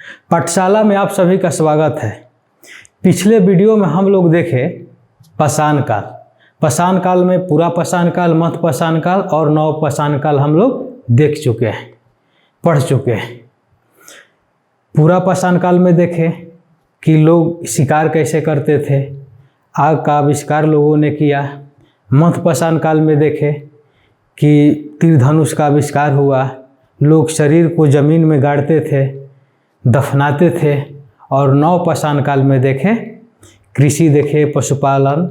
पाठशाला में आप सभी का स्वागत है। पिछले वीडियो में हम लोग देखे पाषाण काल। पाषाण काल में पूरा पाषाण काल, मध्य पाषाण काल और नव पाषाण काल हम लोग देख चुके हैं, पढ़ चुके हैं। पूरा पाषाण काल में देखे कि लोग शिकार कैसे करते थे, आग का आविष्कार लोगों ने किया। मध्य पाषाण काल में देखे कि तीर धनुष का आविष्कार हुआ, लोग शरीर को जमीन में गाड़ते थे, दफनाते थे। और नव पाषाण काल में देखें कृषि देखे, पशुपालन,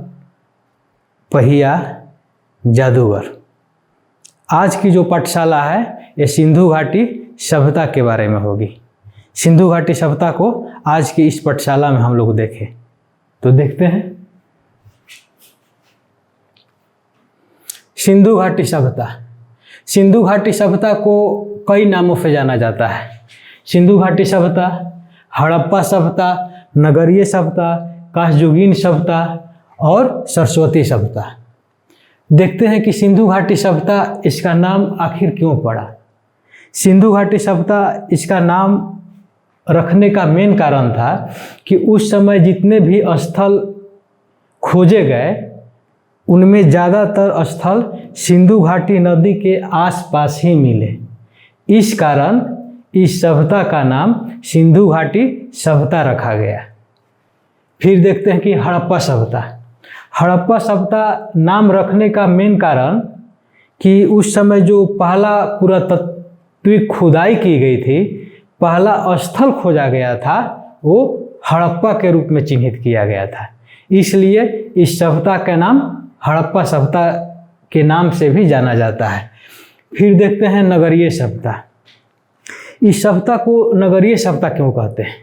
पहिया, जादूगर। आज की जो पाठशाला है ये सिंधु घाटी सभ्यता के बारे में होगी। सिंधु घाटी सभ्यता को आज की इस पाठशाला में हम लोग देखें तो देखते हैं। सिंधु घाटी सभ्यता। सिंधु घाटी सभ्यता को कई नामों से जाना जाता है। सिंधु घाटी सभ्यता, हड़प्पा सभ्यता, नगरीय सभ्यता, कांस्ययुगीन सभ्यता और सरस्वती सभ्यता। देखते हैं कि सिंधु घाटी सभ्यता इसका नाम आखिर क्यों पड़ा। सिंधु घाटी सभ्यता इसका नाम रखने का मेन कारण था कि उस समय जितने भी स्थल खोजे गए उनमें ज़्यादातर स्थल सिंधु घाटी नदी के आसपास ही मिले। इस कारण इस सभ्यता का नाम सिंधु घाटी सभ्यता रखा गया। फिर देखते हैं कि हड़प्पा सभ्यता। हड़प्पा सभ्यता नाम रखने का मेन कारण कि उस समय जो पहला पुरातात्विक खुदाई की गई थी, पहला स्थल खोजा गया था, वो हड़प्पा के रूप में चिन्हित किया गया था। इसलिए इस सभ्यता का नाम हड़प्पा सभ्यता के नाम से भी जाना जाता है। फिर देखते हैं नगरीय सभ्यता। इस सभ्यता को नगरीय सभ्यता क्यों कहते हैं?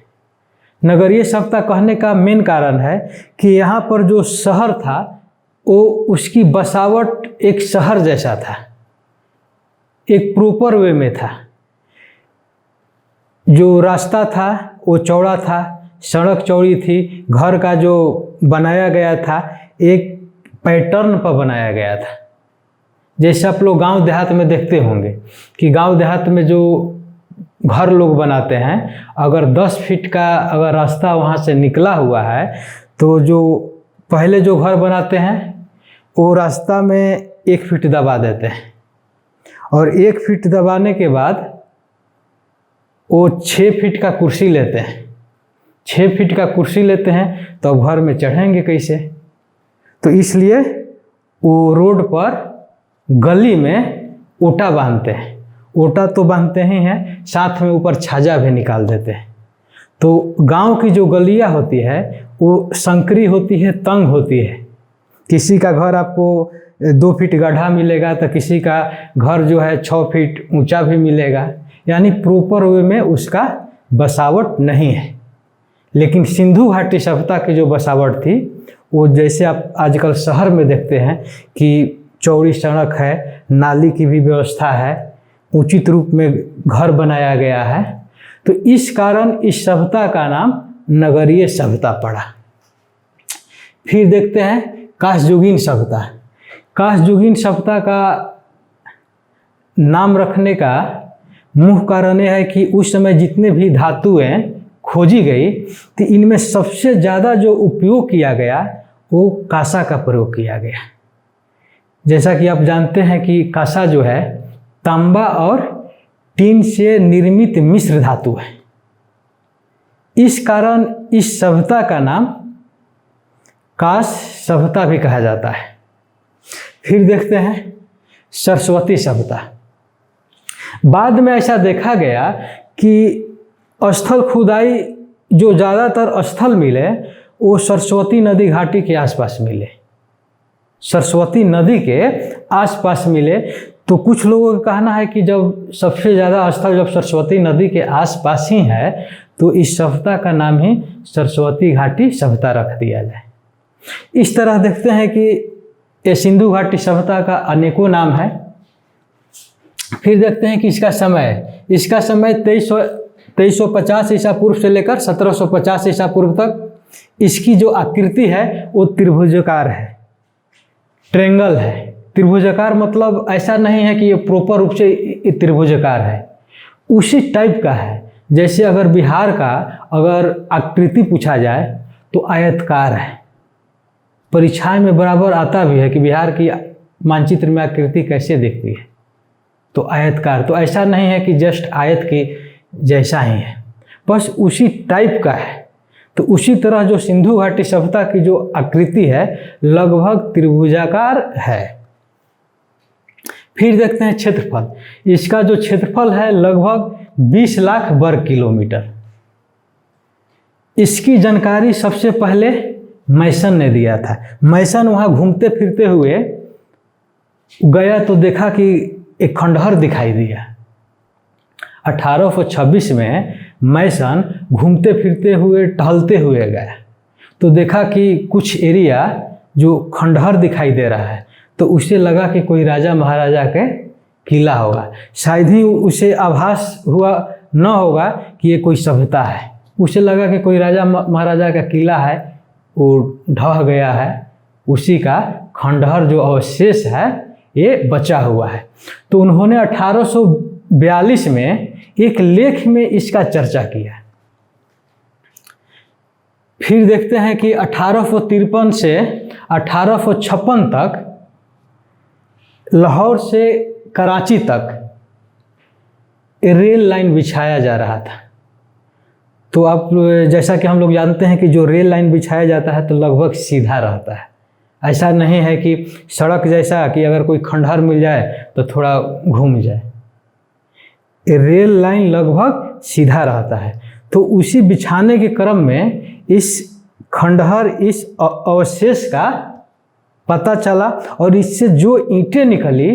नगरीय सभ्यता कहने का मेन कारण है कि यहाँ पर जो शहर था वो उसकी बसावट एक शहर जैसा था, एक प्रॉपर वे में था। जो रास्ता था वो चौड़ा था, सड़क चौड़ी थी, घर का जो बनाया गया था एक पैटर्न पर बनाया गया था। जैसे आप लोग गांव देहात में देखते होंगे कि गांव देहात में जो घर लोग बनाते हैं, अगर 10 फीट का अगर रास्ता वहां से निकला हुआ है तो जो पहले जो घर बनाते हैं वो रास्ता में 1 फीट दबा देते हैं और 1 फीट दबाने के बाद वो 6 फीट का कुर्सी लेते हैं। 6 फीट का कुर्सी लेते हैं तो घर में चढ़ेंगे कैसे? तो इसलिए वो रोड पर गली में ओटा बांधते हैं। ओटा तो बांधते ही हैं, साथ में ऊपर छाजा भी निकाल देते हैं। तो गांव की जो गलियां होती है वो संकरी होती है, तंग होती है। किसी का घर आपको 2 फीट गड्ढा मिलेगा तो किसी का घर जो है 6 फीट ऊंचा भी मिलेगा, यानी प्रॉपर वे में उसका बसावट नहीं है। लेकिन सिंधु घाटी सभ्यता की जो बसावट थी वो जैसे आप आजकल शहर में देखते हैं कि चौड़ी सड़क है, नाली की भी व्यवस्था है, उचित रूप में घर बनाया गया है। तो इस कारण इस सभ्यता का नाम नगरीय सभ्यता पड़ा। फिर देखते हैं कांस्ययुगीन सभ्यता। कांस्ययुगीन सभ्यता का नाम रखने का मुख्य कारण यह है कि उस समय जितने भी धातुएं खोजी गई तो इनमें सबसे ज़्यादा जो उपयोग किया गया वो कांसा का प्रयोग किया गया। जैसा कि आप जानते हैं कि कांसा जो है तांबा और टीन से निर्मित मिश्र धातु है। इस कारण इस सभ्यता का नाम कांस्य सभ्यता भी कहा जाता है। फिर देखते हैं सरस्वती सभ्यता। बाद में ऐसा देखा गया कि स्थल खुदाई जो ज़्यादातर स्थल मिले वो सरस्वती नदी घाटी के आसपास मिले। सरस्वती नदी के आसपास मिले तो कुछ लोगों का कहना है कि जब सबसे ज़्यादा स्थल जब सरस्वती नदी के आसपास ही है तो इस सभ्यता का नाम ही सरस्वती घाटी सभ्यता रख दिया जाए। इस तरह देखते हैं कि ये सिंधु घाटी सभ्यता का अनेकों नाम है। फिर देखते हैं कि इसका समय 2350 ईसा पूर्व से लेकर 1750 ईसा पूर्व तक इसकी जो आकृति है वो त्रिभुजाकार है, ट्रेंगल है। त्रिभुजाकार मतलब ऐसा नहीं है कि ये प्रॉपर रूप से त्रिभुजाकार है, उसी टाइप का है। जैसे अगर बिहार का अगर आकृति पूछा जाए तो आयतकार है। परीक्षा में बराबर आता भी है कि बिहार की मानचित्र में आकृति कैसे दिखती है, तो आयतकार। तो ऐसा नहीं है कि जस्ट आयत के जैसा ही है, बस उसी टाइप का है। तो उसी तरह जो सिंधु घाटी सभ्यता की जो आकृति है लगभग त्रिभुजाकार है। फिर देखते हैं क्षेत्रफल। इसका जो क्षेत्रफल है लगभग 20 लाख वर्ग किलोमीटर। इसकी जानकारी सबसे पहले मैसन ने दिया था। मैसन वहाँ घूमते फिरते हुए गया तो देखा कि एक खंडहर दिखाई दिया। 1826 में मैसन घूमते फिरते हुए टहलते हुए गया तो देखा कि कुछ एरिया जो खंडहर दिखाई दे रहा है, तो उसे लगा कि कोई राजा महाराजा के किला होगा। शायद ही उसे आभास हुआ न होगा कि ये कोई सभ्यता है। उसे लगा कि कोई राजा महाराजा का किला है, वो ढह गया है, उसी का खंडहर जो अवशेष है ये बचा हुआ है। तो उन्होंने 1842 में एक लेख में इसका चर्चा किया। फिर देखते हैं कि 1853 से 1856 तक लाहौर से कराची तक रेल लाइन बिछाया जा रहा था। तो आप जैसा कि हम लोग जानते हैं कि जो रेल लाइन बिछाया जाता है तो लगभग सीधा रहता है। ऐसा नहीं है कि सड़क जैसा कि अगर कोई खंडहर मिल जाए तो थोड़ा घूम जाए। रेल लाइन लगभग सीधा रहता है। तो उसी बिछाने के क्रम में इस खंडहर, इस अवशेष का पता चला और इससे जो ईंटें निकली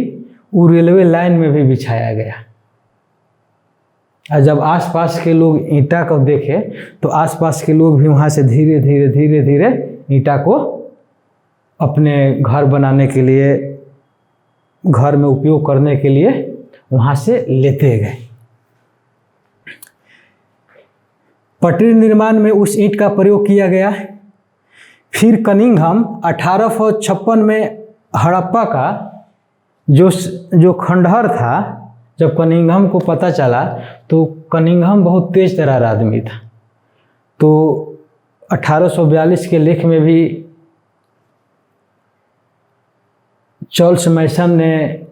वो रेलवे लाइन में भी बिछाया गया। और जब आसपास के लोग ईंटा को देखे तो आसपास के लोग भी वहाँ से धीरे धीरे धीरे धीरे ईंटा को अपने घर बनाने के लिए, घर में उपयोग करने के लिए वहाँ से लेते गए। पटरी निर्माण में उस ईंट का प्रयोग किया गया। फिर कनिंघम 1856 में हड़प्पा का जो खंडहर था, जब कनिंघम को पता चला तो कनिंघम बहुत तेज तर्रार आदमी था। तो 1842 के लेख में भी चार्ल्स मैसन ने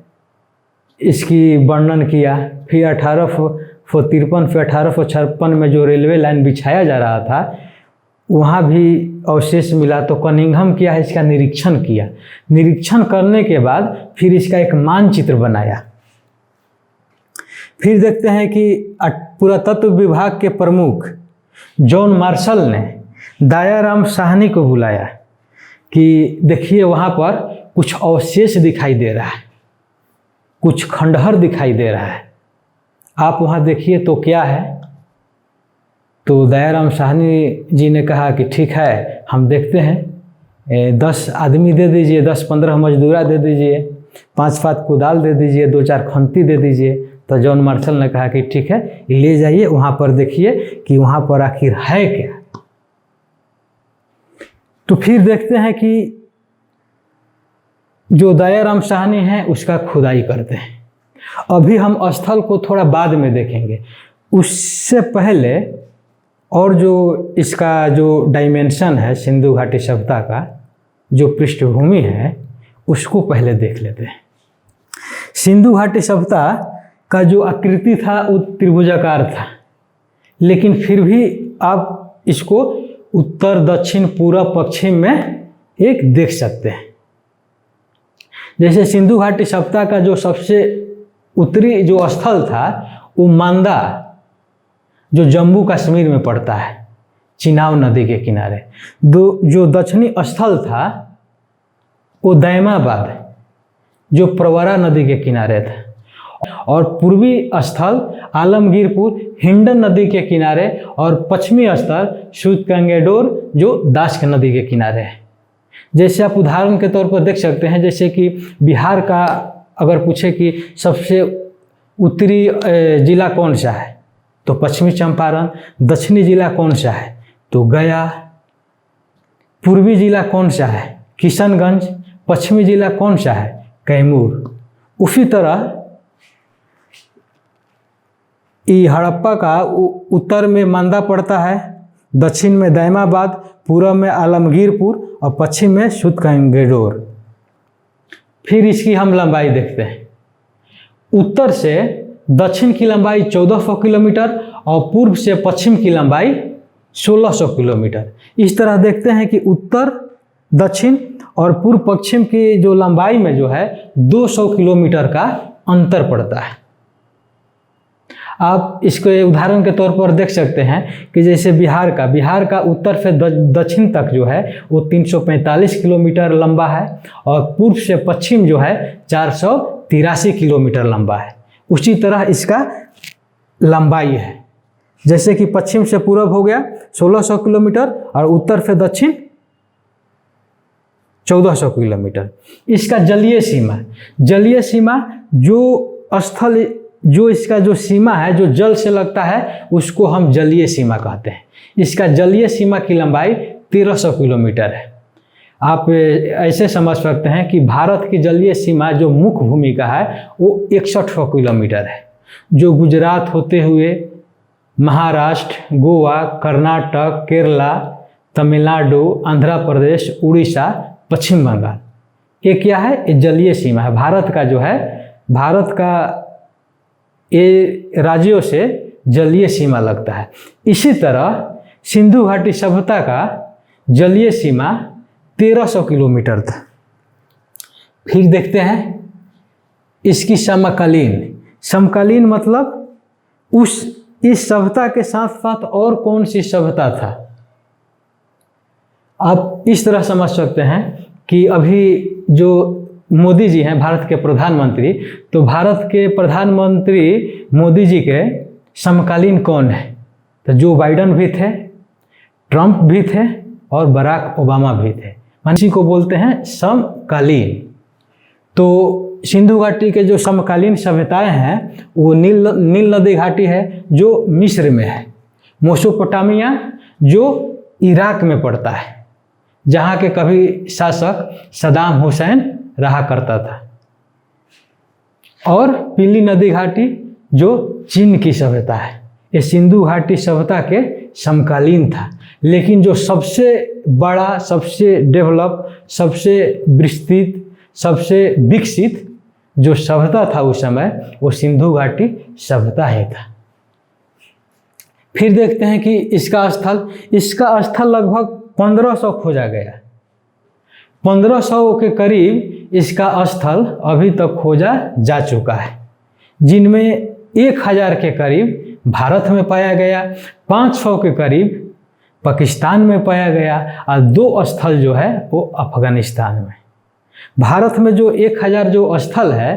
इसकी वर्णन किया। फिर 1853 फिर 1856 में जो रेलवे लाइन बिछाया जा रहा था वहाँ भी अवशेष मिला। तो कनिंघम किया है, इसका निरीक्षण किया। निरीक्षण करने के बाद फिर इसका एक मानचित्र बनाया। फिर देखते हैं कि पुरातत्व विभाग के प्रमुख जॉन मार्शल ने दयाराम साहनी को बुलाया कि देखिए वहाँ पर कुछ अवशेष दिखाई दे रहा है, कुछ खंडहर दिखाई दे रहा है, आप वहाँ देखिए तो क्या है। तो दयाराम साहनी जी ने कहा कि ठीक है, हम देखते हैं। 10 आदमी दे दीजिए, 10-15 मजदूरा दे दीजिए, 5 फात कुदाल दे दीजिए, 2-4 खंती दे दीजिए। तो जॉन मार्शल ने कहा कि ठीक है, ले जाइए, वहाँ पर देखिए कि वहाँ पर आखिर है क्या। तो फिर देखते हैं कि जो दयाराम साहनी है उसका खुदाई करते हैं। अभी हम स्थल को थोड़ा बाद में देखेंगे, उससे पहले और जो इसका जो डायमेंशन है सिंधु घाटी सभ्यता का, जो पृष्ठभूमि है, उसको पहले देख लेते हैं। सिंधु घाटी सभ्यता का जो आकृति था वो त्रिभुजाकार था, लेकिन फिर भी आप इसको उत्तर, दक्षिण, पूरब, पश्चिम में एक देख सकते हैं। जैसे सिंधु घाटी सभ्यता का जो सबसे उत्तरी जो स्थल था वो मांदा, जो जम्मू कश्मीर में पड़ता है, चिनाब नदी के किनारे। जो दक्षिणी स्थल था वो दैमाबाद, जो प्रवरा नदी के किनारे था। और पूर्वी स्थल आलमगीरपुर, हिंडन नदी के किनारे। और पश्चिमी स्थल सूतकंगेडोर, जो दास्क नदी के किनारे है। जैसे आप उदाहरण के तौर पर देख सकते हैं, जैसे कि बिहार का अगर पूछे कि सबसे उत्तरी जिला कौन सा है तो पश्चिमी चंपारण। दक्षिणी जिला कौन सा है तो गया। पूर्वी जिला कौन सा है किशनगंज। पश्चिमी जिला कौन सा है कैमूर। उसी तरह ये हड़प्पा का उत्तर में मांदा पड़ता है, दक्षिण में दैमाबाद, पूर्व में आलमगीरपुर और पश्चिम में सूतरंगेश्वर। फिर इसकी हम लंबाई देखते हैं। उत्तर से दक्षिण की लंबाई 1400 किलोमीटर और पूर्व से पश्चिम की लंबाई 1600 किलोमीटर। इस तरह देखते हैं कि उत्तर दक्षिण और पूर्व पश्चिम की जो लंबाई में जो है 200 किलोमीटर का अंतर पड़ता है। आप इसको उदाहरण के तौर पर देख सकते हैं कि जैसे बिहार का उत्तर से दक्षिण तक जो है वो 345 किलोमीटर लंबा है और पूर्व से पश्चिम जो है 483 किलोमीटर लंबा है। उसी तरह इसका लंबाई है, जैसे कि पश्चिम से पूर्व हो गया 1600 किलोमीटर और उत्तर से दक्षिण 1400 किलोमीटर। इसका जलीय सीमा जो इसका जो सीमा है जो जल से लगता है उसको हम जलीय सीमा कहते हैं। इसका जलीय सीमा की लंबाई 1300 किलोमीटर है। आप ऐसे समझ सकते हैं कि भारत की जलीय सीमा जो मुख्य भूमि का है वो 6100 किलोमीटर है, जो गुजरात होते हुए महाराष्ट्र, गोवा, कर्नाटक, केरला, तमिलनाडु, आंध्र प्रदेश, उड़ीसा, पश्चिम बंगाल, ये क्या है? ये जलीय सीमा है। भारत का ये राज्यों से जलीय सीमा लगता है। इसी तरह सिंधु घाटी सभ्यता का जलीय सीमा 1300 किलोमीटर था। फिर देखते हैं इसकी समकालीन मतलब इस सभ्यता के साथ साथ और कौन सी सभ्यता था। आप इस तरह समझ सकते हैं कि अभी जो मोदी जी हैं भारत के प्रधानमंत्री, तो भारत के प्रधानमंत्री मोदी जी के समकालीन कौन है? तो जो बाइडन भी थे, ट्रंप भी थे और बराक ओबामा भी थे। इसी को बोलते हैं समकालीन। तो सिंधु घाटी के जो समकालीन सभ्यताएं हैं वो नील नदी घाटी है जो मिस्र में है, मेसोपोटामिया जो इराक में पड़ता है, जहाँ के कभी शासक सद्दाम हुसैन रहा करता था, और पीली नदी घाटी जो चीन की सभ्यता है। ये सिंधु घाटी सभ्यता के समकालीन था। लेकिन जो सबसे बड़ा, सबसे डेवलप, सबसे विस्तृत, सबसे विकसित जो सभ्यता था उस समय, वो सिंधु घाटी सभ्यता ही था। फिर देखते हैं कि इसका स्थल लगभग 1500 खोजा गया। 1500 के करीब इसका स्थल अभी तक खोजा जा चुका है, जिनमें 1000 के करीब भारत में पाया गया, 500 के करीब पाकिस्तान में पाया गया और 2 स्थल जो है वो अफगानिस्तान में। भारत में जो 1000 जो स्थल है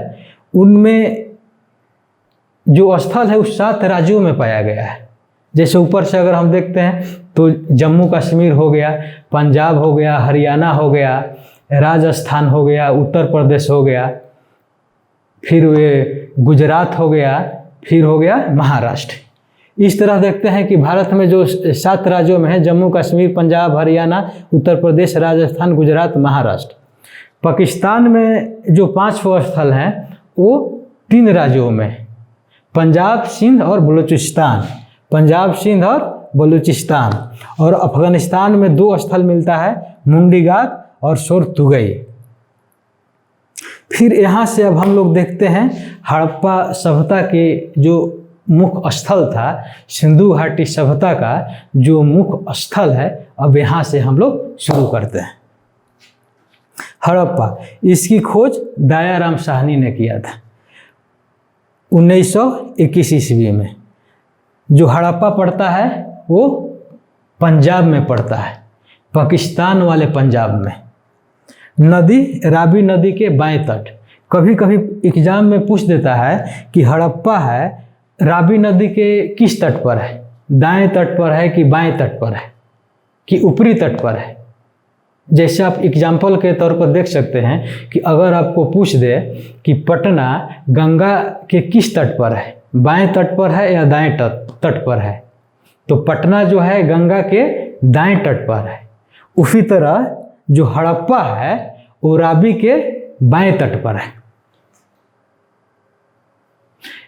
उनमें जो स्थल है उस 7 राज्यों में पाया गया है। जैसे ऊपर से अगर हम देखते हैं तो जम्मू कश्मीर हो गया, पंजाब हो गया, हरियाणा हो गया, राजस्थान हो गया, उत्तर प्रदेश हो गया, फिर वे गुजरात हो गया, फिर हो गया महाराष्ट्र। इस तरह देखते हैं कि भारत में जो 7 राज्यों में है, जम्मू कश्मीर, पंजाब, हरियाणा, उत्तर प्रदेश, राजस्थान, गुजरात, महाराष्ट्र। पाकिस्तान में जो 5 स्थल हैं वो 3 राज्यों में, पंजाब, सिंध और बलूचिस्तान। और अफगानिस्तान में 2 स्थल मिलता है, मुंडीगात और सोरतुगई। फिर यहाँ से अब हम लोग देखते हैं हड़प्पा सभ्यता के जो मुख्य स्थल था, सिंधु घाटी सभ्यता का जो मुख्य स्थल है, अब यहाँ से हम लोग शुरू करते हैं। हड़प्पा, इसकी खोज दयाराम साहनी ने किया था 1921 ईस्वी में। जो हड़प्पा पड़ता है वो पंजाब में पड़ता है, पाकिस्तान वाले पंजाब में। नदी रावी नदी के बाएं तट। कभी कभी एग्जाम में पूछ देता है कि हड़प्पा है रावी नदी के किस तट पर है, दाएं तट पर है कि बाएं तट पर है कि ऊपरी तट पर है। जैसे आप एग्जाम्पल के तौर पर देख सकते हैं कि अगर आपको पूछ दे कि पटना गंगा के किस तट पर है, बाएं तट पर है या दाएं तट पर है, तो पटना जो है गंगा के दाएं तट पर है। उसी तरह जो हड़प्पा है वो रावी के बाएं तट पर है।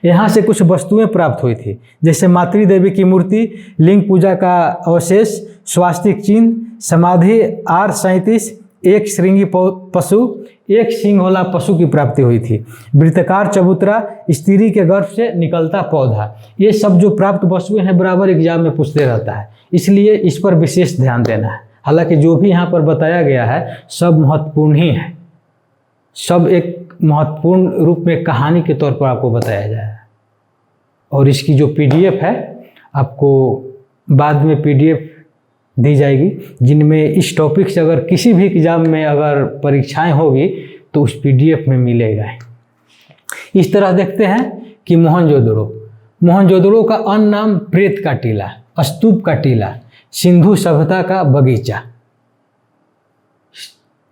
यहाँ से कुछ वस्तुएं प्राप्त हुई थी, जैसे मातृ देवी की मूर्ति, लिंग पूजा का अवशेष, स्वास्तिक चिन्ह, समाधि R37, एक श्रृंगी पशु, एक सिंह वाला पशु की प्राप्ति हुई थी, वृत्ताकार चबूतरा, स्त्री के गर्भ से निकलता पौधा। ये सब जो प्राप्त वस्तुएं हैं बराबर एग्जाम में पूछते रहता है, इसलिए इस पर विशेष ध्यान देना है। हालांकि जो भी यहाँ पर बताया गया है सब महत्वपूर्ण ही है, सब एक महत्वपूर्ण रूप में कहानी के तौर पर आपको बताया जाए। और इसकी जो PDF है आपको बाद में PDF दी जाएगी, जिनमें इस टॉपिक से अगर किसी भी एग्जाम में अगर परीक्षाएं होगी तो उस PDF में मिलेगा। इस तरह देखते हैं कि मोहनजोदड़ो का अन्य नाम प्रेत का टीला, स्तूप का टीला, सिंधु सभ्यता का बगीचा।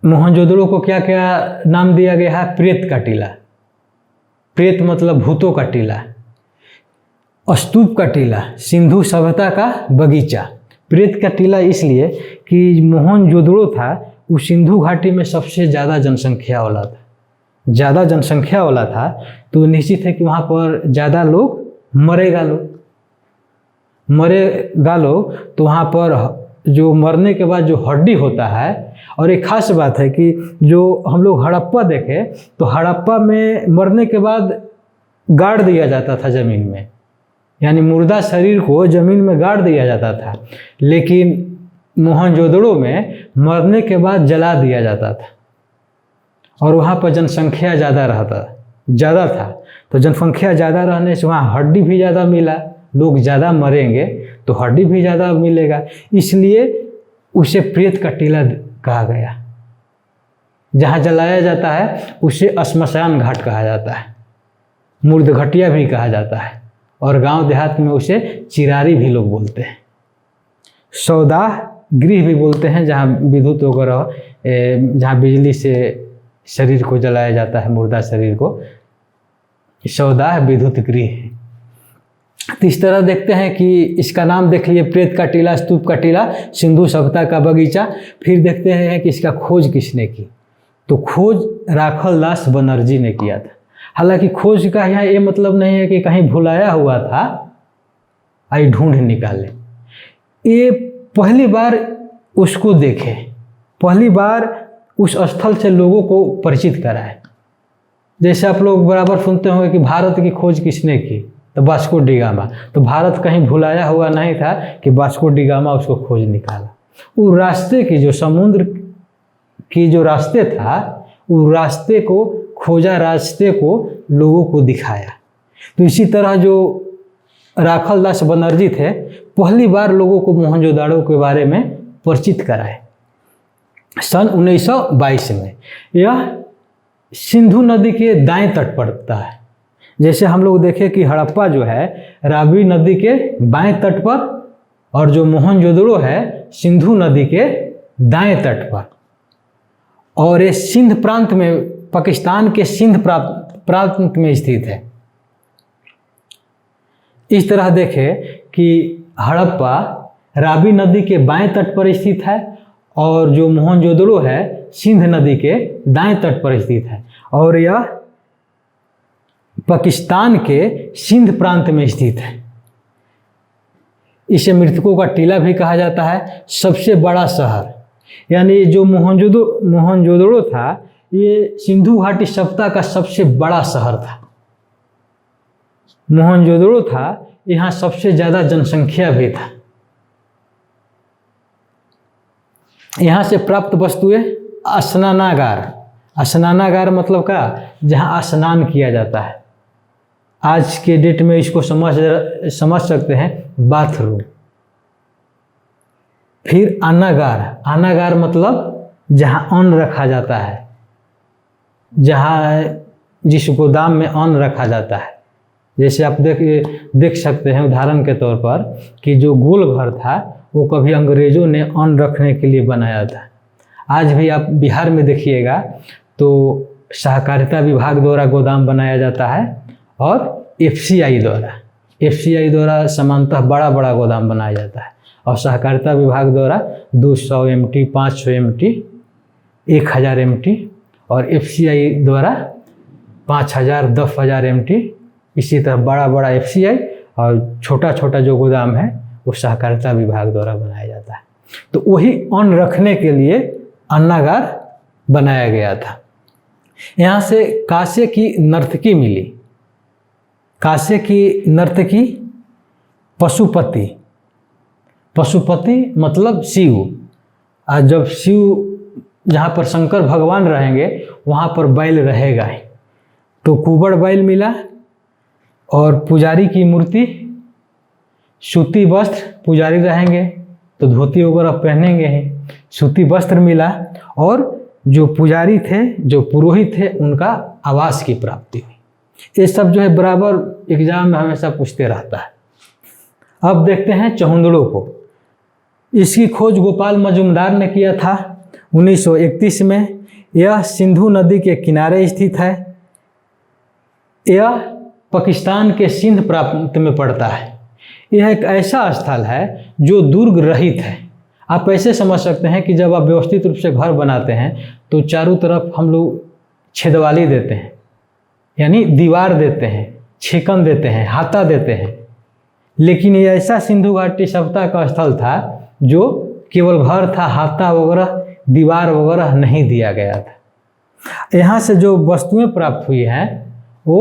मोहनजोदड़ो को क्या क्या नाम दिया गया है? प्रेत का टीला, प्रेत मतलब भूतों का टीला, स्तूप का टीला, सिंधु सभ्यता का बगीचा। प्रेत का टीला इसलिए कि मोहनजोदड़ो था वो सिंधु घाटी में सबसे ज़्यादा जनसंख्या वाला था, तो निश्चित है कि वहाँ पर ज़्यादा लोग मरेगा लोग, तो वहाँ पर जो मरने के बाद जो हड्डी होता है। और एक खास बात है कि जो हम लोग हड़प्पा देखें तो हड़प्पा में मरने के बाद गाड़ दिया जाता था ज़मीन में, यानी मुर्दा शरीर को ज़मीन में गाड़ दिया जाता था, लेकिन मोहनजोदड़ो में मरने के बाद जला दिया जाता था। और वहाँ पर जनसंख्या ज़्यादा था, तो जनसंख्या ज़्यादा रहने से वहाँ हड्डी भी ज़्यादा मिला, लोग ज़्यादा मरेंगे तो हड्डी भी ज़्यादा मिलेगा, इसलिए उसे प्रेत का टीला कहा गया। जहाँ जलाया जाता है उसे श्मशान घाट कहा जाता है, मुर्दघटिया भी कहा जाता है, और गांव देहात में उसे चिरारी भी लोग बोलते हैं। सौदाह गृह भी बोलते हैं, जहाँ विद्युत वगैरह, जहाँ बिजली से शरीर को जलाया जाता है, मुर्दा शरीर को, सौदाह विद्युत गृह है। तो इस तरह देखते हैं कि इसका नाम देख लिए, प्रेत का टीला, स्तूप का टीला, सिंधु सभ्यता का बगीचा। फिर देखते हैं कि इसका खोज किसने की, तो खोज राखल दास बनर्जी ने किया था। हालांकि खोज का यहाँ ये मतलब नहीं है कि कहीं भुलाया हुआ था, आई ढूंढ निकाले, ये पहली बार उसको देखे, पहली बार उस स्थल से लोगों को परिचित कराए। जैसे आप लोग बराबर सुनते होंगे कि भारत की खोज किसने की, तो वास्को डी गामा। तो भारत कहीं भुलाया हुआ नहीं था कि वास्को डी गामा उसको खोज निकाला। वो रास्ते की जो समुद्र की जो रास्ते था, वो रास्ते को खोजा, रास्ते को लोगों को दिखाया। तो इसी तरह जो राखल दास बनर्जी थे, पहली बार लोगों को मोहनजोदड़ो के बारे में परिचित कराए सन 1922 में। यह सिंधु नदी के दाएं तट पड़ता है। जैसे हम लोग देखें कि हड़प्पा जो है रावी नदी के बाएं तट पर, और जो मोहनजोदड़ो है सिंधु नदी के दाएं तट पर, और ये सिंध प्रांत में, पाकिस्तान के सिंध प्रांत में स्थित है। इस तरह देखें कि हड़प्पा रावी नदी के बाएं तट पर स्थित है, और जो मोहनजोदड़ो है सिंध नदी के दाएं तट पर स्थित है, और यह पाकिस्तान के सिंध प्रांत में स्थित है। इसे मृतकों का टीला भी कहा जाता है। सबसे बड़ा शहर, यानी जो मोहनजोदड़ो था, ये सिंधु घाटी सभ्यता का सबसे बड़ा शहर था। मोहनजोदड़ो था, यहाँ सबसे ज़्यादा जनसंख्या भी था। यहाँ से प्राप्त वस्तुएं, स्नानागार मतलब का, जहाँ स्नान किया जाता है। आज के डेट में इसको समझ सकते हैं, बाथरूम। फिर अन्नागार मतलब जहाँ अन्न रखा जाता है, जहाँ जिस गोदाम में अन्न रखा जाता है। जैसे आप देख सकते हैं उदाहरण के तौर पर कि जो गोल घर था वो कभी अंग्रेज़ों ने अन्न रखने के लिए बनाया था। आज भी आप बिहार में देखिएगा तो सहकारिता विभाग द्वारा गोदाम बनाया जाता है, और FCI द्वारा सामान्यतः बड़ा गोदाम बनाया जाता है, और सहकारिता विभाग द्वारा 200 MT, 500 MT, 1000 MT, और FCI द्वारा 5000, 10,000 MT इसी तरह बड़ा बड़ा FCI और छोटा छोटा जो गोदाम है वो सहकारिता विभाग द्वारा बनाया जाता है। तो वही अन्न रखने के लिए अन्नागार बनाया गया था। यहाँ से कांसे की नर्तकी मिली। कांसे की नर्तकी पशुपति, पशुपति मतलब शिव। और जब शिव जहाँ पर शंकर भगवान रहेंगे वहाँ पर बैल रहेगा ही, तो कुबड़ बैल मिला। और पुजारी की मूर्ति, सूती वस्त्र, पुजारी रहेंगे तो धोती वगैरह पहनेंगे ही, सूती वस्त्र मिला। और जो पुजारी थे, जो पुरोहित थे, उनका आवास की प्राप्ति हुई। ये सब जो है बराबर एग्जाम में हमेशा पूछते रहता है। अब देखते हैं चहुंदड़ों को। इसकी खोज गोपाल मजुमदार ने किया था 1931 में। यह सिंधु नदी के किनारे स्थित है। यह पाकिस्तान के सिंध प्रांत में पड़ता है। यह एक ऐसा स्थल है जो दुर्ग रहित है। आप ऐसे समझ सकते हैं कि जब आप व्यवस्थित रूप से घर बनाते हैं तो चारों तरफ हम लोग छेदवाली देते हैं, यानी दीवार देते हैं, छेकन देते हैं, हाता देते हैं। लेकिन ये ऐसा सिंधु घाटी सभ्यता का स्थल था जो केवल घर था, हाता वगैरह, दीवार वगैरह नहीं दिया गया था। यहाँ से जो वस्तुएं प्राप्त हुई हैं वो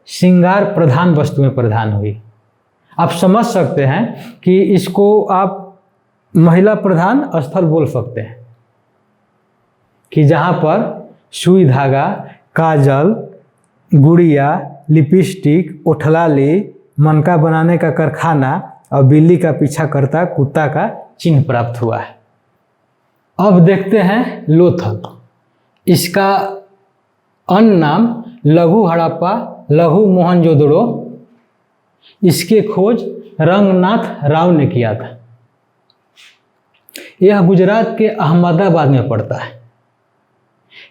श्रृंगार प्रधान वस्तुएं प्रदान हुई। आप समझ सकते हैं कि इसको आप महिला प्रधान स्थल बोल सकते हैं, कि जहाँ पर सुई धागा, काजल, गुड़िया, लिपस्टिक, ओठलाली, मनका बनाने का कारखाना और बिल्ली का पीछा करता कुत्ता का चिन्ह प्राप्त हुआ है। अब देखते हैं लोथल। इसका अन्य नाम लघु हड़प्पा, लघु मोहनजोदड़ो। इसके खोज रंगनाथ राव ने किया था। यह गुजरात के अहमदाबाद में पड़ता है।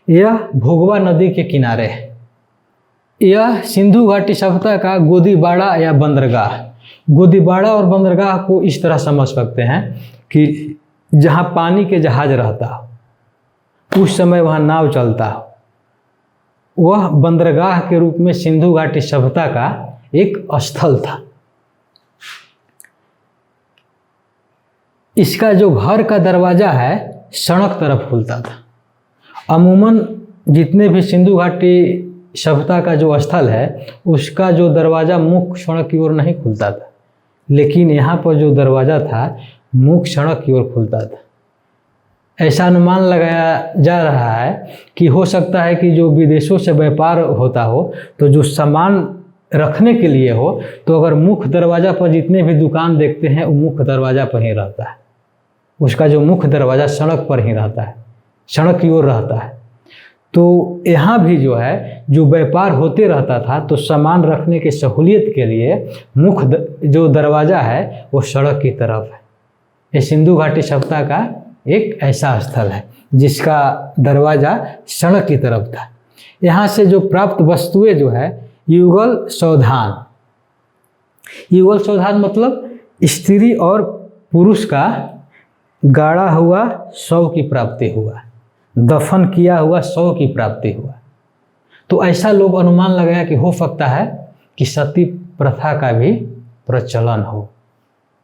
यह भोगवा नदी के किनारे है। यह सिंधु घाटी सभ्यता का गोदीबाड़ा या बंदरगाह। गोदीबाड़ा और बंदरगाह को इस तरह समझ सकते हैं कि जहाँ पानी के जहाज रहता हो, उस समय वहाँ नाव चलता हो, वह बंदरगाह के रूप में सिंधु घाटी सभ्यता का एक स्थल था। इसका जो घर का दरवाजा है सड़क तरफ खुलता था। अमूमन जितने भी सिंधु घाटी सभ्यता का जो स्थल है उसका जो दरवाज़ा मुख्य सड़क की ओर नहीं खुलता था, लेकिन यहाँ पर जो दरवाज़ा था मुख्य सड़क की ओर खुलता था। ऐसा अनुमान लगाया जा रहा है कि हो सकता है कि जो विदेशों से व्यापार होता हो तो जो सामान रखने के लिए हो, तो अगर मुख्य दरवाज़ा पर जितने भी दुकान देखते हैं वो मुख्य दरवाज़ा पर ही रहता है। उसका जो मुख्य दरवाज़ा सड़क पर ही रहता है, सड़क की ओर रहता है। तो यहाँ भी जो है जो व्यापार होते रहता था, तो सामान रखने की सहूलियत के लिए मुख्य जो दरवाज़ा है वो सड़क की तरफ है। ये सिंधु घाटी सभ्यता का एक ऐसा स्थल है जिसका दरवाज़ा सड़क की तरफ था। यहाँ से जो प्राप्त वस्तुएं जो है युगल सौधान। युगल सौधान मतलब स्त्री और पुरुष का गाड़ा हुआ शव की प्राप्ति हुआ, दफन किया हुआ शव की प्राप्ति हुआ। तो ऐसा लोग अनुमान लगाया कि हो सकता है कि सती प्रथा का भी प्रचलन हो।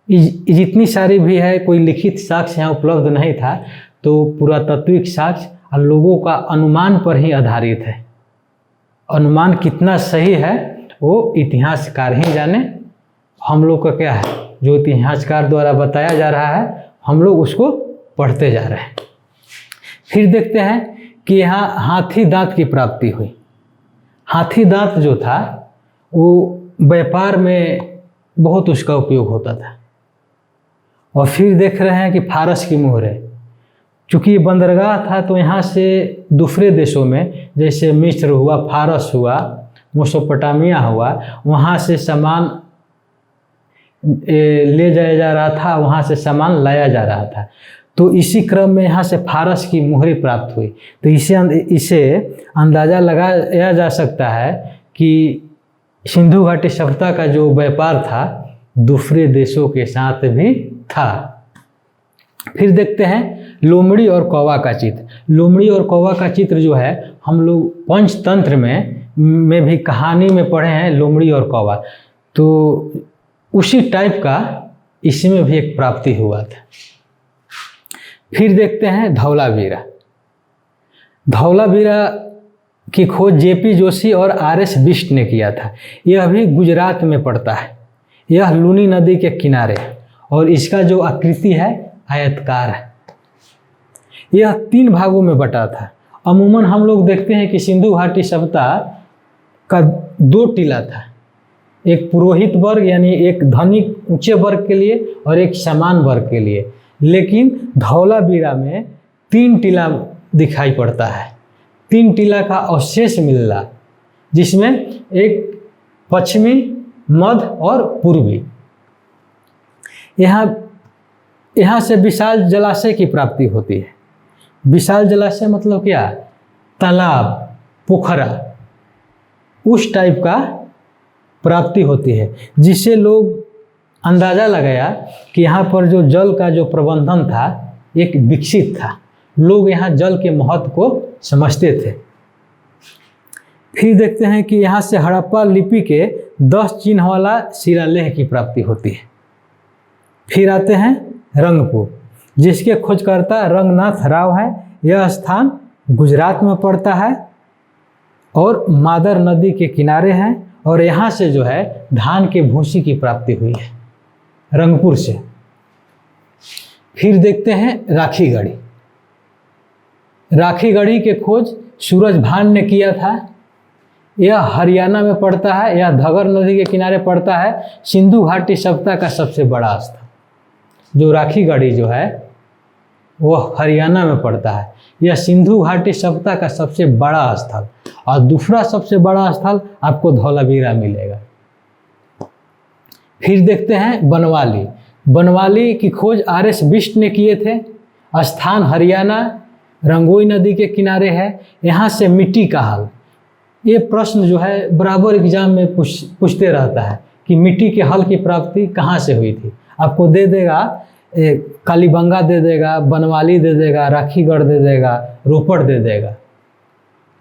जितनी सारी भी है, कोई लिखित साक्ष्य यहाँ उपलब्ध नहीं था, तो पुरातात्विक साक्ष्य और लोगों का अनुमान पर ही आधारित है। अनुमान कितना सही है वो इतिहासकार ही जाने। हम लोग का क्या है, जो इतिहासकार द्वारा बताया जा रहा है हम लोग उसको पढ़ते जा रहे हैं। फिर देखते हैं कि यहाँ हाथी दांत की प्राप्ति हुई। हाथी दांत जो था वो व्यापार में बहुत उसका उपयोग होता था। और फिर देख रहे हैं कि फारस की मोहरें, चूँकि ये बंदरगाह था तो यहाँ से दूसरे देशों में जैसे मिस्र हुआ, फारस हुआ, मेसोपोटामिया हुआ, वहाँ से सामान ले जाया जा रहा था, वहाँ से सामान लाया जा रहा था। तो इसी क्रम में यहाँ से फारस की मोहरें प्राप्त हुई। तो इसे अंदाज़ा लगाया जा सकता है कि सिंधु घाटी सभ्यता का जो व्यापार था दूसरे देशों के साथ भी था। फिर देखते हैं लोमड़ी और कौवा का चित्र। लोमड़ी और कौवा का चित्र जो है हम लोग पंचतंत्र में में भी कहानी में पढ़े हैं लोमड़ी और कौवा, तो उसी टाइप का इसमें भी एक प्राप्ति हुआ था। फिर देखते हैं धौलावीरा। धौलावीरा की खोज जेपी जोशी और आरएस बिष्ट ने किया था। यह भी गुजरात में पड़ता है। यह लूनी नदी के किनारे और इसका जो आकृति है आयतकार है। यह 3 भागों में बटा था। अमूमन हम लोग देखते हैं कि सिंधु घाटी सभ्यता का 2 टीला था, एक पुरोहित वर्ग यानी एक धनिक ऊंचे वर्ग के लिए और एक सामान्य वर्ग के लिए, लेकिन धौलावीरा में 3 टीला दिखाई पड़ता है। 3 टीला का अवशेष मिल रहा, जिसमें एक पश्चिमी, मध्य और पूर्वी। यहाँ से विशाल जलाशय की प्राप्ति होती है। विशाल जलाशय मतलब क्या? तालाब, पोखरा, उस टाइप का प्राप्ति होती है, जिससे लोग अंदाज़ा लगाया कि यहाँ पर जो जल का जो प्रबंधन था एक विकसित था। लोग यहाँ जल के महत्व को समझते थे। फिर देखते हैं कि यहाँ से हड़प्पा लिपि के 10 चिन्ह वाला शिलालेख की प्राप्ति होती है। फिर आते हैं रंगपुर, जिसके खोजकर्ता रंगनाथ राव है। यह स्थान गुजरात में पड़ता है और मादर नदी के किनारे है, और यहाँ से जो है धान के भूसी की प्राप्ति हुई है, रंगपुर से। फिर देखते हैं राखीगढ़ी। राखीगढ़ी के खोज सूरजभान ने किया था। यह हरियाणा में पड़ता है, यह घग्गर नदी के किनारे पड़ता है। सिंधु घाटी सभ्यता का सबसे बड़ा स्थल जो राखीगढ़ी जो है वह हरियाणा में पड़ता है। यह सिंधु घाटी सभ्यता का सबसे बड़ा स्थल, और दूसरा सबसे बड़ा स्थल आपको धौलावीरा मिलेगा। फिर देखते हैं बनवाली। बनवाली की खोज आरएस बिष्ट ने किए थे। स्थान हरियाणा, रंगोई नदी के किनारे है। यहाँ से मिट्टी का हल, ये प्रश्न जो है बराबर एग्जाम में पूछते रहता है कि मिट्टी के हल की प्राप्ति कहाँ से हुई थी। आपको दे देगा कालीबंगा दे देगा, बनवाली दे देगा, राखीगढ़ दे देगा, रोपड़ दे देगा,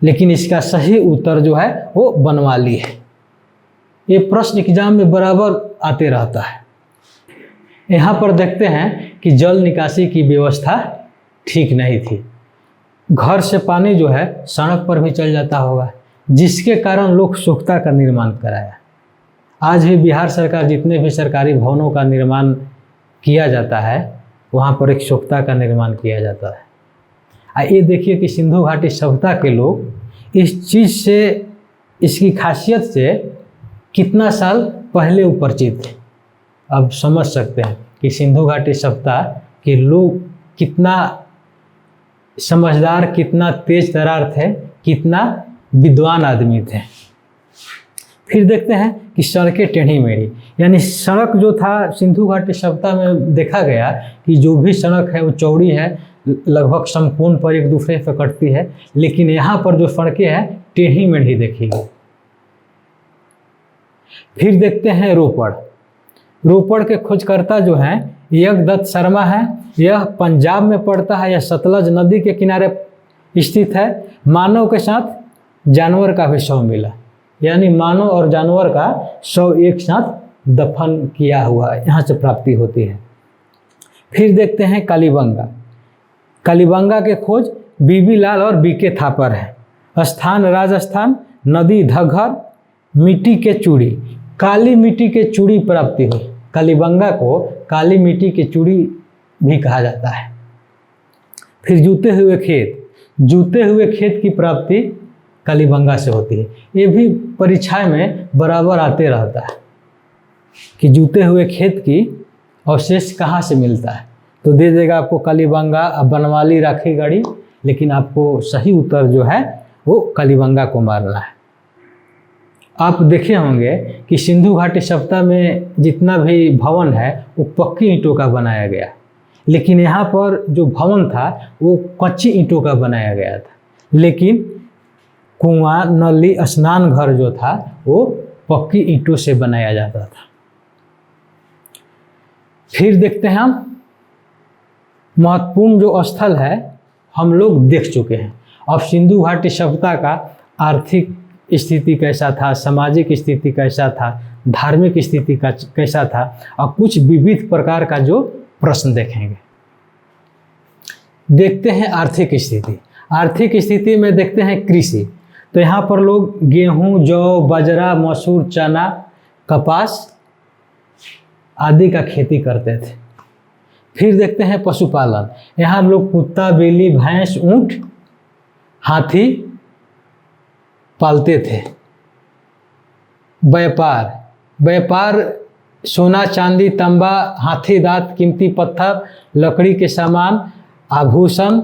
लेकिन इसका सही उत्तर जो है वो बनवाली है। ये प्रश्न एग्जाम में बराबर आते रहता है। यहाँ पर देखते हैं कि जल निकासी की व्यवस्था ठीक नहीं थी। घर से पानी जो है सड़क पर भी चल जाता होगा, जिसके कारण लोग सोख्ता का निर्माण कराया। आज भी बिहार सरकार जितने भी सरकारी भवनों का निर्माण किया जाता है वहाँ पर एक सोख्ता का निर्माण किया जाता है। ये देखिए कि सिंधु घाटी सभ्यता के लोग इस चीज़ से, इसकी खासियत से कितना साल पहले उपरिचित थे। अब समझ सकते हैं कि सिंधु घाटी सभ्यता के लोग कितना समझदार, कितना तेज तर्रार थे, कितना विद्वान आदमी थे। फिर देखते हैं कि सड़कें टेढ़ी मेढ़ी, यानी सड़क जो था सिंधु घाटी सभ्यता में देखा गया कि जो भी सड़क है वो चौड़ी है, लगभग समकोण पर एक दूसरे से कटती है, लेकिन यहाँ पर जो सड़कें हैं टेढ़ी मेढ़ी देखी गई। फिर देखते हैं रोपड़। रोपड़ के खोजकर्ता जो हैं यज्ञदत्त शर्मा है। यह पंजाब में पड़ता है। यह सतलज नदी के किनारे स्थित है। मानव के साथ जानवर का भी शव मिला, यानी मानव और जानवर का शव एक साथ दफन किया हुआ है, यहाँ से प्राप्ति होती है। फिर देखते हैं कालीबंगा। कालीबंगा के खोज बीबी लाल और बीके थापर है। स्थान राजस्थान, नदी घग्गर, मिट्टी के चूड़ी, काली मिट्टी के चूड़ी प्राप्ति हुई। कालीबंगा को काली मिट्टी के चूड़ी भी कहा जाता है। फिर जूते हुए खेत। जूते हुए खेत की प्राप्ति कालीबंगा से होती है। ये भी परीक्षा में बराबर आते रहता है कि जूते हुए खेत की अवशेष कहाँ से मिलता है, तो दे देगा आपको कालीबंगा, बनवाली, राखीगढ़ी, लेकिन आपको सही उत्तर जो है वो कालीबंगा को मारना है। आप देखे होंगे कि सिंधु घाटी सभ्यता में जितना भी भवन है वो पक्की ईंटों का बनाया गया, लेकिन यहाँ पर जो भवन था वो कच्ची ईंटों का बनाया गया था। लेकिन कुआं, नली, स्नान घर जो था वो पक्की ईंटों से बनाया जाता था। फिर देखते हैं हम महत्वपूर्ण जो स्थल है हम लोग देख चुके हैं। अब सिंधु घाटी सभ्यता का आर्थिक स्थिति कैसा था, सामाजिक स्थिति कैसा था, धार्मिक स्थिति का कैसा था, और कुछ विविध प्रकार का जो प्रश्न देखेंगे। देखते हैं आर्थिक स्थिति। आर्थिक स्थिति में देखते हैं कृषि। तो यहाँ पर लोग गेहूँ, जौ, बाजरा, मसूर, चना, कपास आदि का खेती करते थे। फिर देखते हैं पशुपालन। यहाँ लोग कुत्ता, बिल्ली, भैंस, ऊंट, हाथी पालते थे। व्यापार सोना, चांदी, तांबा, हाथी दांत, कीमती पत्थर, लकड़ी के सामान, आभूषण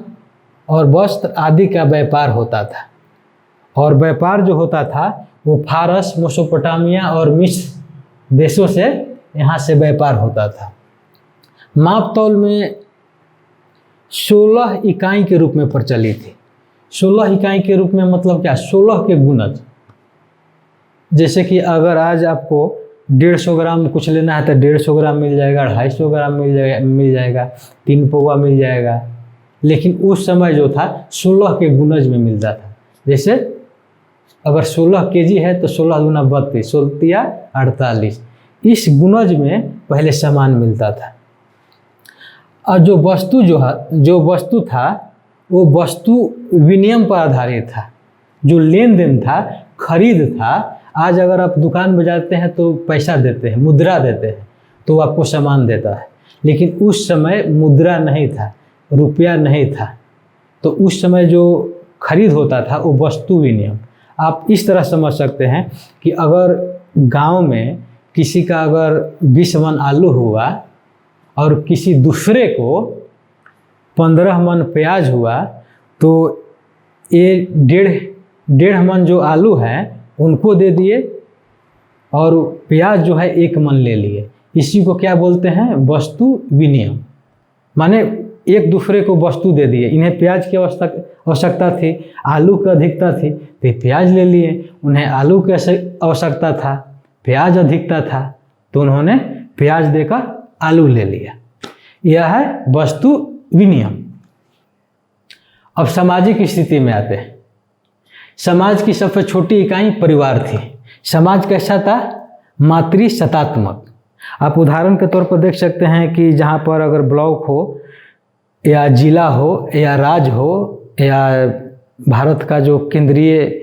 और वस्त्र आदि का व्यापार होता था। और व्यापार जो होता था वो फारस, मेसोपोटामिया और मिस्र देशों से यहाँ से व्यापार होता था। माप तौल में 16 इकाई के रूप में प्रचलित थी। 16 इकाई के रूप में मतलब क्या? 16 के गुणज। जैसे कि अगर आज आपको 150 ग्राम कुछ लेना है तो 150 ग्राम मिल जाएगा, 250 ग्राम मिल जाएगा, 3 पौवा मिल जाएगा। लेकिन उस समय जो था 16 के गुणज में मिलता था। जैसे अगर 16 केजी है तो 16 दूना 32, 16 या 48, इस गुणज में पहले सामान मिलता था। और जो वस्तु था वो वस्तु विनिमय पर आधारित था। जो लेन देन था, खरीद था। आज अगर आप दुकान में जाते हैं तो पैसा देते हैं, मुद्रा देते हैं, तो आपको सामान देता है। लेकिन उस समय मुद्रा नहीं था, रुपया नहीं था। तो उस समय जो खरीद होता था वो वस्तु विनिमय। आप इस तरह समझ सकते हैं कि अगर गांव में किसी का अगर 20 मन आलू हुआ और किसी दूसरे को 15 मन प्याज हुआ, तो ये डेढ़ मन जो आलू है उनको दे दिए और प्याज जो है 1 मन ले लिए। इसी को क्या बोलते हैं? वस्तु विनिमय। माने एक दूसरे को वस्तु दे दिए। इन्हें प्याज की आवश्यकता थी, आलू की अधिकता थी तो प्याज ले लिए। उन्हें आलू की आवश्यकता था, प्याज अधिकता था, तो उन्होंने प्याज देकर आलू ले लिया। यह है वस्तु विनिमय। अब सामाजिक स्थिति में आते हैं। समाज की सबसे छोटी इकाई परिवार थी। समाज कैसा था? मातृसत्तात्मक। आप उदाहरण के तौर पर देख सकते हैं कि जहाँ पर अगर ब्लॉक हो या जिला हो या राज्य हो या भारत का जो केंद्रीय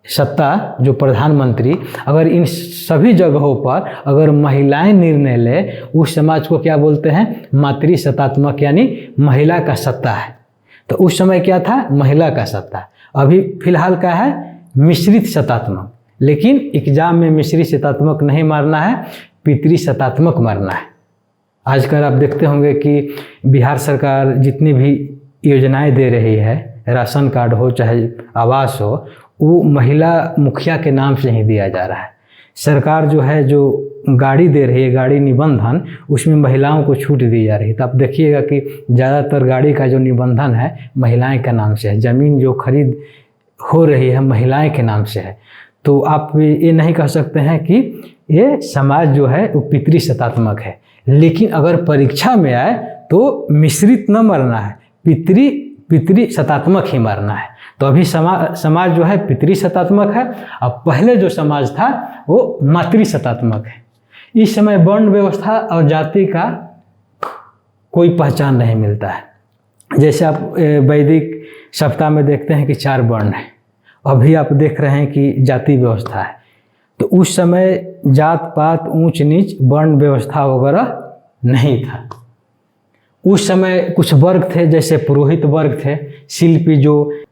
सत्ता जो प्रधानमंत्री, अगर इन सभी जगहों पर अगर महिलाएं निर्णय ले, उस समाज को क्या बोलते हैं? मातृसत्तात्मक, यानी महिला का सत्ता है। तो उस समय क्या था? महिला का सत्ता। अभी फिलहाल क्या है? मिश्रित सत्तात्मक। लेकिन एग्जाम में मिश्रित सत्तात्मक नहीं मारना है, पितृसत्तात्मक मारना है। आजकल आप देखते होंगे कि बिहार सरकार जितनी भी योजनाएं दे रही है, राशन कार्ड हो चाहे आवास हो, वो महिला मुखिया के नाम से ही दिया जा रहा है। सरकार जो है जो गाड़ी दे रही है, गाड़ी निबंधन, उसमें महिलाओं को छूट दी जा रही है। तो आप देखिएगा कि ज़्यादातर गाड़ी का जो निबंधन है महिलाएं के नाम से है। ज़मीन जो खरीद हो रही है महिलाएं के नाम से है। तो आप ये नहीं कह सकते हैं कि ये समाज जो है वो पितृसत्तात्मक है। लेकिन अगर परीक्षा में आए तो मिश्रित न मारना है, पितृसत्तात्मक ही मारना है। तो अभी समाज जो है पितृसत्तात्मक है। अब पहले जो समाज था वो मातृसत्तात्मक है। इस समय वर्ण व्यवस्था और जाति का कोई पहचान नहीं मिलता है। जैसे आप वैदिक सप्ताह में देखते हैं कि 4 वर्ण है, अभी आप देख रहे हैं कि जाति व्यवस्था है। तो उस समय जात पात, ऊंच नीच, वर्ण व्यवस्था वगैरह नहीं था। उस समय कुछ वर्ग थे, जैसे पुरोहित वर्ग थे, शिल्पी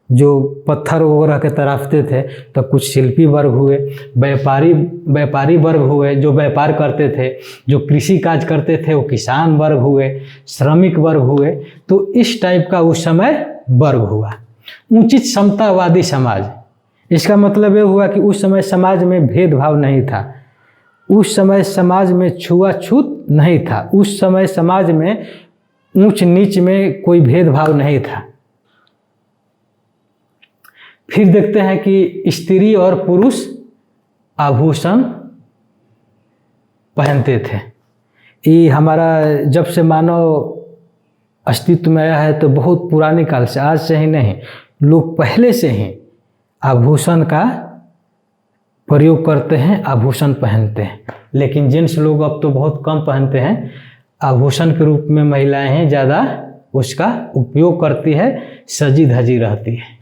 जो पत्थर वगैरह के तराशते थे, तो कुछ शिल्पी वर्ग हुए, व्यापारी वर्ग हुए जो व्यापार करते थे, जो कृषि काज करते थे वो किसान वर्ग हुए, श्रमिक वर्ग हुए। तो इस टाइप का उस समय वर्ग हुआ। उचित समतावादी समाज, इसका मतलब ये हुआ कि उस समय समाज में भेदभाव नहीं था, उस समय समाज में छुआछूत नहीं था, उस समय समाज में ऊंच नीच में कोई भेदभाव नहीं था। फिर देखते हैं कि स्त्री और पुरुष आभूषण पहनते थे। ये हमारा जब से मानव अस्तित्व में आया है तो बहुत पुराने काल से, आज से ही नहीं, लोग पहले से ही आभूषण का प्रयोग करते हैं, आभूषण पहनते हैं। लेकिन जेंट्स लोग अब तो बहुत कम पहनते हैं, आभूषण के रूप में महिलाएं हैं ज़्यादा उसका उपयोग करती है, सजी धजी रहती है।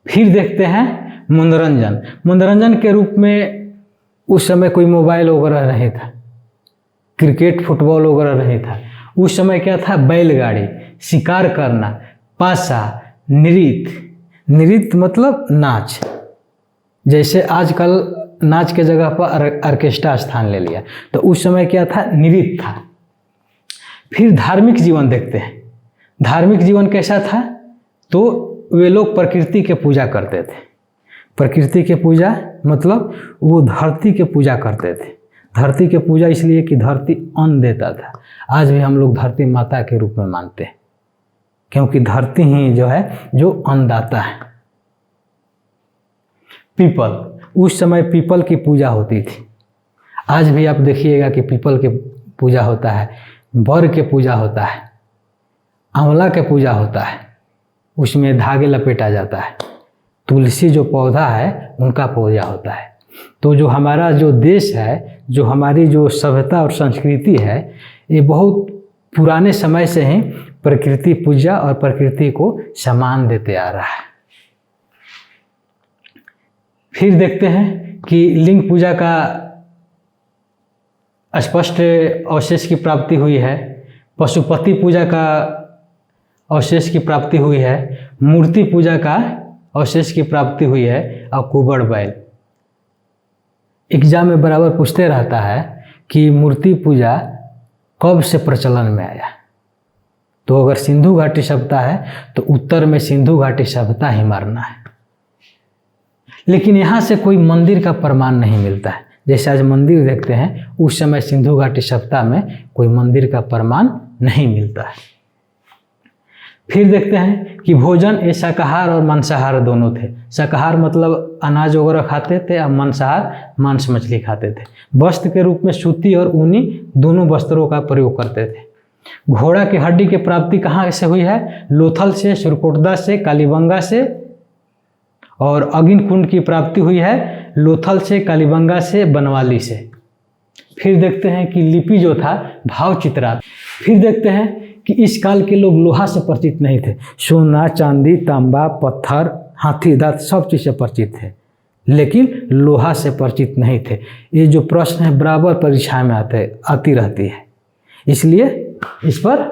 फिर देखते हैं मनोरंजन। मनोरंजन के रूप में उस समय कोई मोबाइल वगैरह नहीं था, क्रिकेट फुटबॉल वगैरह नहीं था। उस समय क्या था? बैलगाड़ी, शिकार करना, पासा, नृत्य। नृत्य मतलब नाच। जैसे आजकल नाच के जगह पर ऑर्केस्ट्रा स्थान ले लिया, तो उस समय क्या था? नृत्य था। फिर धार्मिक जीवन देखते हैं। धार्मिक जीवन कैसा था? तो वे लोग प्रकृति के पूजा करते थे। प्रकृति के पूजा मतलब वो धरती के पूजा करते थे। धरती के पूजा इसलिए कि धरती अन्न देता था। आज भी हम लोग धरती माता के रूप में मानते हैं, क्योंकि धरती ही जो है जो अन्नदाता है। पीपल, उस समय पीपल की पूजा होती थी। आज भी आप देखिएगा कि पीपल की पूजा होता है, बर के पूजा होता है, आंवला के पूजा होता है, उसमें धागे लपेटा जाता है। तुलसी जो पौधा है उनका पूजा होता है। तो जो हमारा जो देश है, जो हमारी जो सभ्यता और संस्कृति है, ये बहुत पुराने समय से ही प्रकृति पूजा और प्रकृति को सम्मान देते आ रहा है। फिर देखते हैं कि लिंग पूजा का स्पष्ट अवशेष की प्राप्ति हुई है, पशुपति पूजा का अवशेष की प्राप्ति हुई है, मूर्ति पूजा का अवशेष की प्राप्ति हुई है, और कुबड़ बैल। एग्जाम में बराबर पूछते रहता है कि मूर्ति पूजा कब से प्रचलन में आया। तो अगर सिंधु घाटी सभ्यता है तो उत्तर में सिंधु घाटी सभ्यता ही मारना है। लेकिन यहाँ से कोई मंदिर का प्रमाण नहीं मिलता है। जैसे आज मंदिर देखते हैं, उस समय सिंधु घाटी सभ्यता में कोई मंदिर का प्रमाण नहीं मिलता है। फिर देखते हैं कि भोजन ये शाकाहार और मांसाहार दोनों थे। शाकाहार मतलब अनाज वगैरह खाते थे, और मांसाहार मांस मछली खाते थे। वस्त्र के रूप में सूती और ऊनी दोनों वस्त्रों का प्रयोग करते थे। घोड़ा की हड्डी की प्राप्ति कहाँ से हुई है? लोथल से, सुरकोटदा से, कालीबंगा से। और अगिन कुंड की प्राप्ति हुई है लोथल से, कालीबंगा से, बनवाली से। फिर देखते हैं कि लिपि जो था भाव चित्रा। फिर देखते हैं कि इस काल के लोग लोहा से परिचित नहीं थे। सोना, चांदी, तांबा, पत्थर, हाथी दांत सब चीज़ से परिचित थे, लेकिन लोहा से परिचित नहीं थे। ये जो प्रश्न है बराबर परीक्षा में आती रहती है, इसलिए इस पर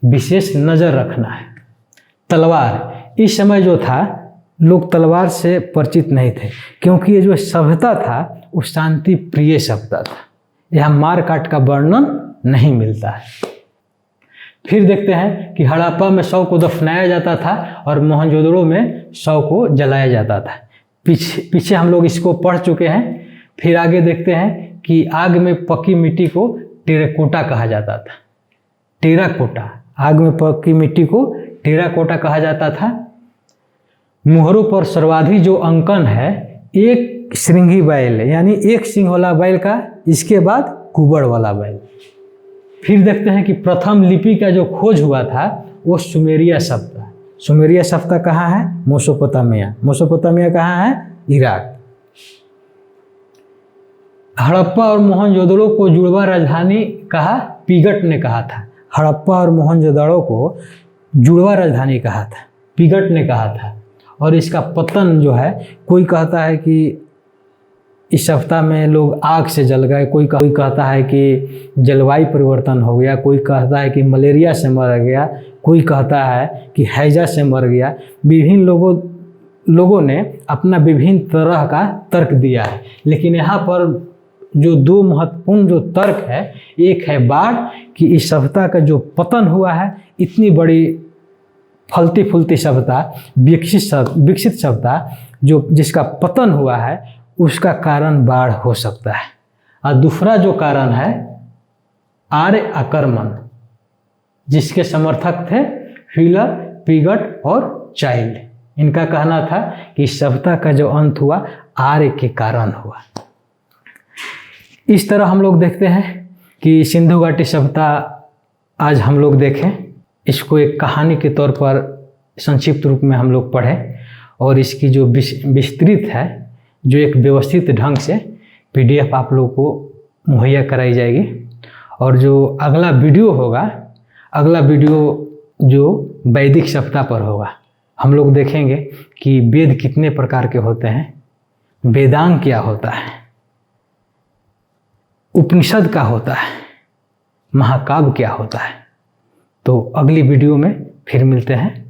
विशेष नज़र रखना है। तलवार, इस समय जो था लोग तलवार से परिचित नहीं थे, क्योंकि ये जो सभ्यता था वो शांति प्रिय सभ्यता था। यहाँ मार काट का वर्णन नहीं मिलता है। फिर देखते हैं कि हड़प्पा में शव को दफनाया जाता था और मोहनजोदड़ो में शव को जलाया जाता था। पीछे हम लोग इसको पढ़ चुके हैं। फिर आगे देखते हैं कि आग में पकी मिट्टी को टेराकोटा कहा जाता था। टेराकोटा, आग में पकी मिट्टी को टेराकोटा कहा जाता था। मुहरों पर सर्वाधिक जो अंकन है एक श्रृंगी बैल, यानी एक सिंह वाला बैल का, इसके बाद कुबड़ वाला बैल। फिर देखते हैं कि प्रथम लिपि का जो खोज हुआ था वो सुमेरिया सभ्यता। सुमेरिया सभ्यता कहाँ है? मेसोपोटामिया। मेसोपोटामिया कहाँ है? इराक। हड़प्पा और मोहनजोदड़ो को जुड़वा राजधानी कहा, पिगट ने कहा था। हड़प्पा और मोहनजोदड़ो को जुड़वा राजधानी कहा था, पिगट ने कहा था। और इसका पतन जो है, कोई कहता है कि इस सप्ताह में लोग आग से जल गए, कोई कहता है कि जलवायु परिवर्तन हो गया, कोई कहता है कि मलेरिया से मर गया, कोई कहता है कि हैजा से मर गया। विभिन्न लोगों ने अपना विभिन्न तरह का तर्क दिया है। लेकिन यहाँ पर जो दो महत्वपूर्ण जो तर्क है, एक है बाढ़, कि इस सभ्यता का जो पतन हुआ है, इतनी बड़ी फलती फूलती सभ्यता, विकसित सभ्यता जो जिसका पतन हुआ है, उसका कारण बाढ़ हो सकता है। और दूसरा जो कारण है आर्य आक्रमण, जिसके समर्थक थे व्हीलर, पिगट और चाइल्ड। इनका कहना था कि सभ्यता का जो अंत हुआ आर्य के कारण हुआ। इस तरह हम लोग देखते हैं कि सिंधु घाटी सभ्यता आज हम लोग देखें, इसको एक कहानी के तौर पर संक्षिप्त रूप में हम लोग पढ़ें, और इसकी जो विस्तृत है, जो एक व्यवस्थित ढंग से PDF आप लोग को मुहैया कराई जाएगी। और जो अगला वीडियो होगा, अगला वीडियो जो वैदिक सप्ताह पर होगा, हम लोग देखेंगे कि वेद कितने प्रकार के होते हैं, वेदांग क्या होता है, उपनिषद क्या होता है, महाकाव्य क्या होता है। तो अगली वीडियो में फिर मिलते हैं।